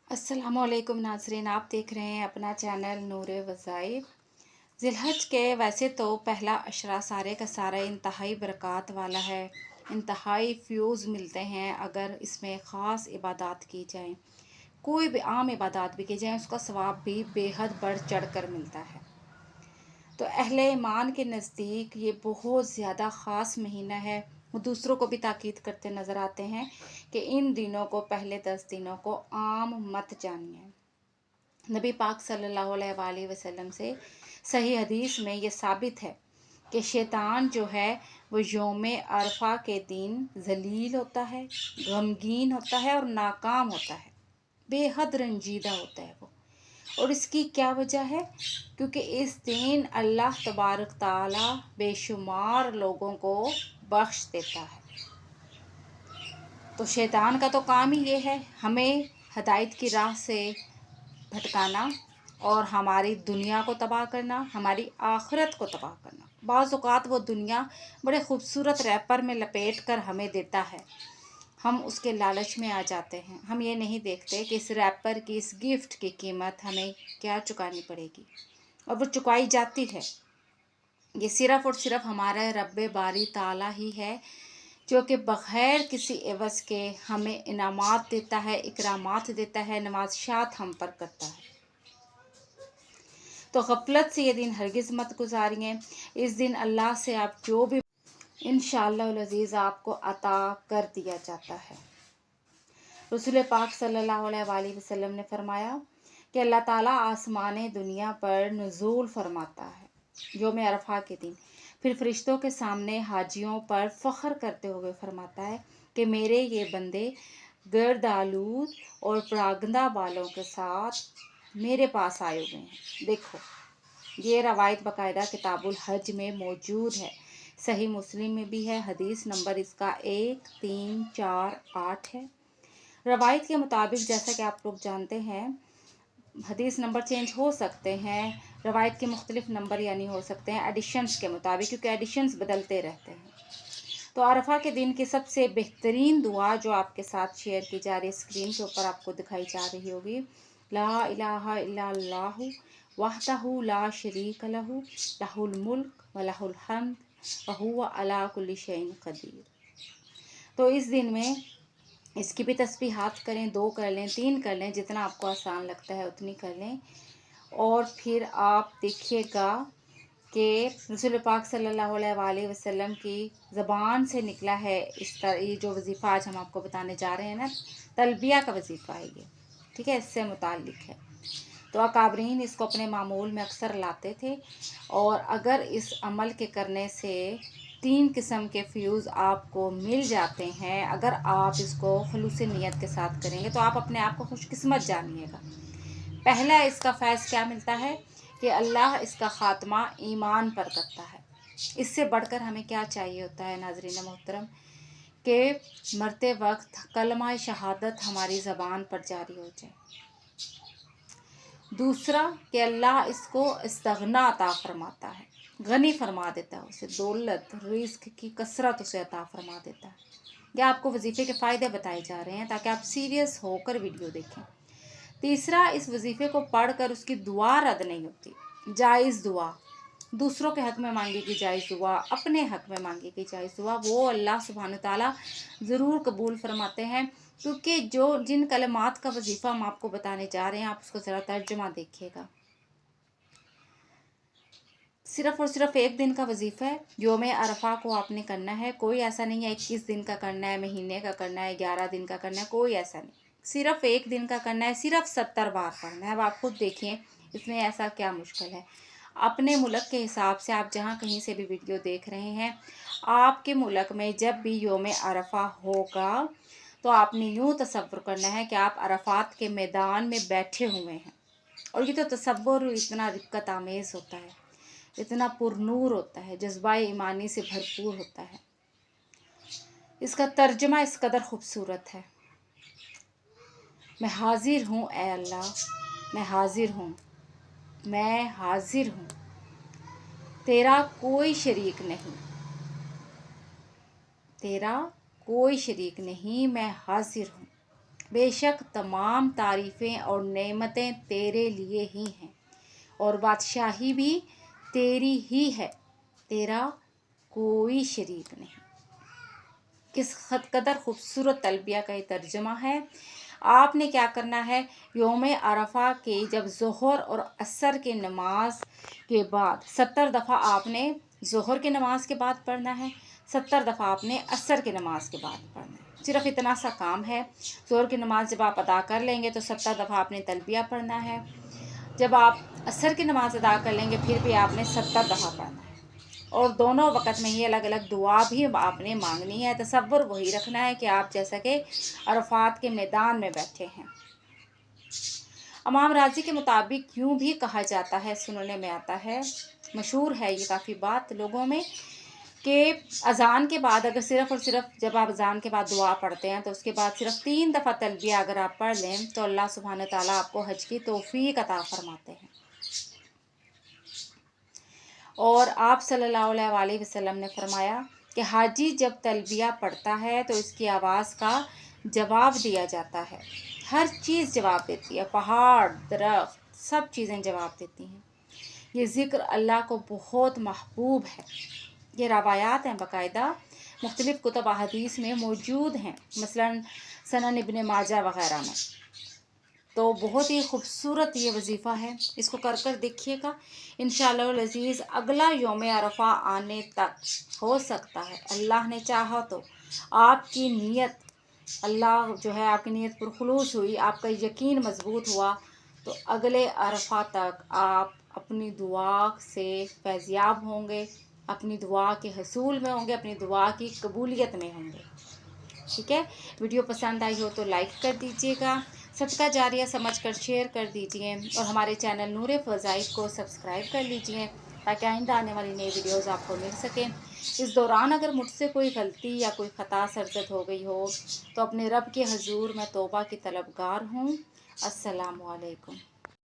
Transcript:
अस्सलाम वालेकुम नाज़रीन, आप देख रहे हैं अपना चैनल नूर वज़ाइफ। ज़िलहज के वैसे तो पहला अशरा सारे का सारा इंतहाई बरक़ात वाला है। इंतहाई फ्यूज़ मिलते हैं अगर इसमें ख़ास इबादत की जाए। कोई भी आम इबादत भी की जाए उसका सवाब भी बेहद बढ़ चढ़ कर मिलता है। तो अहले ईमान के नज़दीक ये बहुत ज़्यादा ख़ास महीना है। वो दूसरों को भी ताकीद करते नज़र आते हैं कि इन दिनों को, पहले 10 दिनों को आम मत जानिए। नबी पाक सल्लल्लाहु अलैहि वसल्लम से सही हदीस में ये साबित है कि शैतान जो है वो यौम अरफा के दिन जलील होता है, गमगीन होता है और नाकाम होता है, बेहद रंजीदा होता है वो। और इसकी क्या वजह है? क्योंकि इस दिन अल्लाह तबारक ताला बेशुमार लोगों को बख्श देता है। तो शैतान का तो काम ही ये है हमें हदायत की राह से भटकाना और हमारी दुनिया को तबाह करना, हमारी आखिरत को तबाह करना। बाज़ औक़ात वो दुनिया बड़े खूबसूरत रैपर में लपेट कर हमें देता है, हम उसके लालच में आ जाते हैं। हम ये नहीं देखते कि इस रैपर की, इस गिफ्ट की कीमत हमें क्या चुकानी पड़ेगी, और वो चुकाई जाती है। ये सिर्फ़ और सिर्फ हमारा रब्बे बारी ताला ही है जो कि बग़ैर किसी एवज़ के हमें इनामात देता है, इकरामात देता है, नवाज़शात हम पर करता है। तो गफलत से ये दिन हरगिज़ मत गुजारिए। इस दिन अल्लाह से आप जो भी इंशाअल्लाह अज़ीज़ आपको अता कर दिया जाता है। रसूल पाक सल्लल्लाहु अलैहि वसल्लम ने फरमाया कि अल्लाह ताला आसमान दुनिया पर नुज़ूल फरमाता है यौम अरफा के दिन। फिर फरिश्तों के सामने हाजियों पर फ़ख्र करते हुए फरमाता है कि मेरे ये बंदे गर्द आलूद और परागंदा बालों के साथ मेरे पास आए हुए हैं। देखो, ये रवायत बाकायदा किताबुल हज में मौजूद है, सही मुस्लिम में भी है। हदीस नंबर इसका 1348 है। रवायत के मुताबिक, जैसा कि आप लोग जानते हैं, हदीस नंबर चेंज हो सकते हैं, रवायत के मुख्तलिफ नंबर यानी हो सकते हैं एडिशंस के मुताबिक, क्योंकि एडिशंस बदलते रहते हैं। तो अरफा के दिन की सबसे बेहतरीन दुआ जो आपके साथ शेयर की जा रही है, स्क्रीन के ऊपर आपको दिखाई जा रही होगी, ला इलाहा इल्लल्लाहु वहदहु ला शरीक लहु लहुल मुल्क व लहुल हम्द व हुवा अला कुल्ली शैइन कदीर। तो इस दिन में इसकी भी तस्बीहात करें, 2 कर लें, 3 कर लें, जितना आपको आसान लगता है उतनी कर लें। और फिर आप देखिएगा कि रसूल पाक सल्लल्लाहु अलैहि वसल्लम की ज़बान से निकला है इस तरह। ये जो वजीफ़ा आज हम आपको बताने जा रहे हैं ना, तलबिया का वजीफ़ा है ये, ठीक है, इससे मुताल्लिक़ है। तो अकाबरीन इसको अपने मामूल में अक्सर लाते थे। और अगर इस अमल के करने से 3 किस्म के फ्यूज़ आपको मिल जाते हैं, अगर आप इसको खुलूस नियत के साथ करेंगे तो आप अपने आप को खुशकिस्मत जानिएगा। पहला इसका फैज़ क्या मिलता है कि अल्लाह इसका ख़ात्मा ईमान पर करता है। इससे बढ़कर हमें क्या चाहिए होता है नाज़रीन मोहतरम, कि मरते वक्त कलमा शहादत हमारी ज़बान पर जारी हो जाए। दूसरा कि अल्लाह इसको इस्तग़ना अता फ़रमाता है, गनी फरमा देता है उसे, दौलत रिज़्क़ की कसरत उसे अता फरमा देता है। यह आपको वजीफ़े के फ़ायदे बताए जा रहे हैं ताकि आप सीरियस होकर वीडियो देखें। तीसरा, इस वजीफ़े को पढ़कर उसकी दुआ रद्द नहीं होती। जायज़ दुआ, दूसरों के हक़ में मांगी गई जायज़ दुआ, अपने हक़ में मांगी गई जायज़ दुआ, वो अल्लाह सुब्हान ताला ज़रूर कबूल फरमाते हैं। क्योंकि जिन कलमात का वजीफ़ा हम आपको बताने जा रहे हैं, आप उसको ज़रा तर्जुमा देखिएगा। सिर्फ़ और सिर्फ 1 दिन का वजीफ़ा है, यौम अरफा को आपने करना है। कोई ऐसा नहीं है 21 दिन का करना है, महीने का करना है, 11 दिन का करना है, कोई ऐसा नहीं। सिर्फ़ 1 दिन का करना है, सिर्फ़ 70 बार पढ़ना है। अब आप खुद देखिए इसमें ऐसा क्या मुश्किल है। अपने मुल्क के हिसाब से आप जहाँ कहीं से भी वीडियो देख रहे हैं, आपके मुल्क में जब भी यौम अरफा होगा तो आपने यूँ तसव्वुर करना है कि आप अरफात के मैदान में बैठे हुए हैं। और ये तो तसव्वुर इतना रिक्कत आमेज़ होता है, इतना पुरनूर होता है, जज्बा ईमानी से भरपूर होता है। इसका तर्जुमा इस कदर खूबसूरत है, मैं हाजिर हूँ ए अल्लाह, मैं हाजिर हूँ, मैं हाजिर हूँ, तेरा कोई शरीक नहीं, तेरा कोई शरीक नहीं, मैं हाजिर हूँ। بے شک تمام تعریفیں اور نعمتیں تیرے لیے ہی ہیں اور بادشاہی بھی تیری ہی ہے، تیرا کوئی شریک نہیں۔ کس خط قدر خوبصورت تلبیہ کا یہ ترجمہ ہے۔ آپ نے کیا کرنا ہے، یوم عرفہ کے جب ظہر اور عصر کی نماز کے بعد 70 دفعہ آپ نے ظہر کی نماز کے بعد پڑھنا ہے، 70 دفعہ آپ نے عصر کی نماز کے بعد پڑھنا ہے۔ صرف اتنا سا کام ہے۔ ظہر کی نماز جب آپ ادا کر لیں گے تو 70 دفعہ آپ نے تلبیہ پڑھنا ہے، جب آپ عصر کی نماز ادا کر لیں گے پھر بھی آپ نے 70 دفعہ پڑھنا ہے، اور دونوں وقت میں ہی الگ الگ دعا بھی آپ نے مانگنی ہے۔ تصور وہی رکھنا ہے کہ آپ جیسا کہ عرفات کے میدان میں بیٹھے ہیں۔ امام راضی کے مطابق یوں بھی کہا جاتا ہے، سننے میں آتا ہے، مشہور ہے یہ کافی بات لوگوں میں، کہ اذان کے بعد اگر صرف اور صرف جب آپ اذان کے بعد دعا پڑھتے ہیں تو اس کے بعد صرف 3 دفعہ تلبیہ اگر آپ پڑھ لیں تو اللہ سبحانہ تعالیٰ آپ کو حج کی توفیق عطا فرماتے ہیں۔ اور آپ صلی اللہ علیہ وسلم نے فرمایا کہ حاجی جب تلبیہ پڑھتا ہے تو اس کی آواز کا جواب دیا جاتا ہے، ہر چیز جواب دیتی ہے، پہاڑ، درخت، سب چیزیں جواب دیتی ہیں۔ یہ ذکر اللہ کو بہت محبوب ہے۔ یہ روایات ہیں باقاعدہ مختلف کتب احادیث میں موجود ہیں، مثلا سنن ابن ماجہ وغیرہ میں۔ تو بہت ہی خوبصورت یہ وظیفہ ہے، اس کو کر کر دیکھیے گا انشاءاللہ العزیز۔ اگلا یوم عرفہ آنے تک ہو سکتا ہے اللہ نے چاہا تو آپ کی نیت، اللہ جو ہے آپ کی نیت پرخلوص ہوئی، آپ کا یقین مضبوط ہوا تو اگلے عرفہ تک آپ اپنی دعا سے فیضیاب ہوں گے، اپنی دعا کے حصول میں ہوں گے، اپنی دعا کی قبولیت میں ہوں گے۔ ٹھیک ہے، ویڈیو پسند آئی ہو تو لائک کر دیجیے گا، صدقہ جاریہ سمجھ کر شیئر کر دیجیے، اور ہمارے چینل نور فضائل کو سبسکرائب کر لیجیے تاکہ آئندہ آنے والی نئی ویڈیوز آپ کو مل سکیں۔ اس دوران اگر مجھ سے کوئی غلطی یا کوئی خطا سرزد ہو گئی ہو تو اپنے رب کے حضور میں توبہ کی طلبگار ہوں۔ السلام علیکم۔